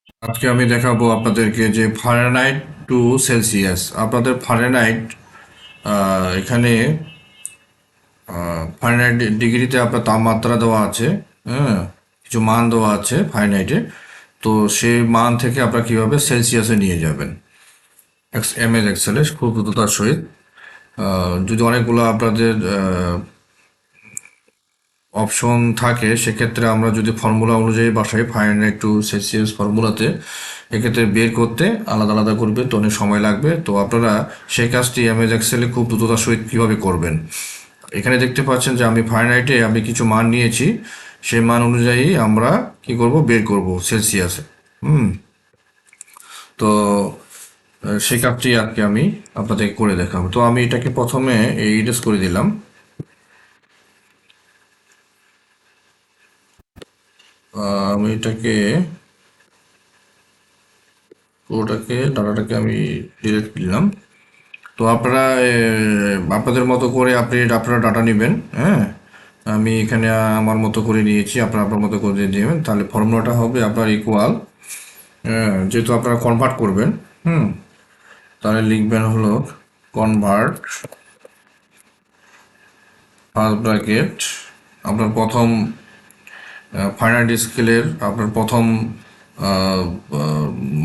আজকে আমি দেখাবো আপনাদেরকে যে ফারেনহাইট টু সেলসিয়াস। আপনাদের ফারেনহাইট এখানে ফারেনহাইট ডিগ্রিতে আপনার তাপমাত্রা দেওয়া আছে। হ্যাঁ, কিছু মান দেওয়া আছে ফারেনহাইটে। তো সেই মান থেকে আপনারা কীভাবে সেলসিয়াসে নিয়ে যাবেন এমএস এক্সেলে খুব দ্রুততার সহিত। যদি অনেকগুলো আপনাদের অপশন থাকে সেক্ষেত্রে আমরা যদি ফর্মুলা অনুযায়ী বাসায় ফারেনহাইট টু সেলসিয়াস ফর্মুলাতে এক্ষেত্রে বের করতে আলাদা আলাদা করবে তো অনেক সময় লাগবে। তো আপনারা সেই কাজটি এমএস এক্সেলে খুব দ্রুততার সহিত কীভাবে করবেন, এখানে দেখতে পাচ্ছেন যে আমি ফারেনহাইটে আমি কিছু মান নিয়েছি, সেই মান অনুযায়ী আমরা কি করব, বের করব সেলসিয়াসে। তো সেই কাজটি আজকে আমি আপনাদের করে দেখাবো। তো আমি এটাকে প্রথমে ইরেজ করে দিলাম। আমি এটাকে পুরোটাকে ডাটাটাকে আমি ডিলিট দিলাম। তো আপনারা আপনাদের মতো করে আপনারা ডাটা নেবেন। হ্যাঁ, আমি এখানে আমার মতো করে নিয়েছি, আপনারা আপনার মতো করে দেবেন। তাহলে ফর্মুলাটা হবে আপনার ইকুয়াল, যেহেতু আপনারা কনভার্ট করবেন, তাহলে লিখবেন হলো কনভার্ট ফার্স্ট ব্র্যাকেট আপনার প্রথম ফাইনাইট স্কেলের আপনার প্রথম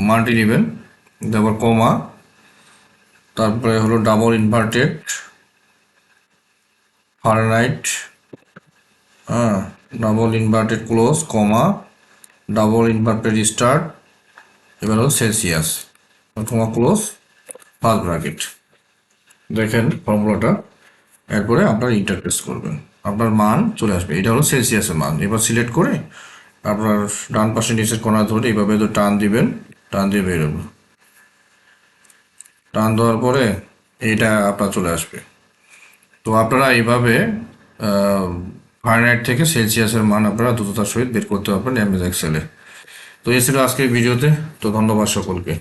মানটি নেবেন, তারপর কমা, তারপরে হলো double inverted Fahrenheit, double inverted close, কমা, ডাবল ইনভার্টেড স্টার, এবার হলো সেলসিয়াস, কমা, ক্লোজ, ফার্স্ট ব্র্যাকেট। দেখেন ফর্মুলাটা, এরপরে আপনার ইন্টারপ্রেস করবেন, আপনার মান চলে আসবে। এটা হলো সেলসিয়াসের মান। এবার সিলেক্ট করে আপনার ডান পাশে নিচের কোণা ধরে এইভাবে তো টান দিবেন, টান দিয়ে বেরোবে। টান দেওয়ার পরে এইটা আপনার চলে আসবে। তো আপনারা এইভাবে ফারেনহাইট থেকে সেলসিয়াসের মান আপনারা দ্রুততার সহিত বের করতে পারবেন এমএস এক্সেলে। তো এই ছিল আজকের ভিডিওতে। তো ধন্যবাদ সকলকে।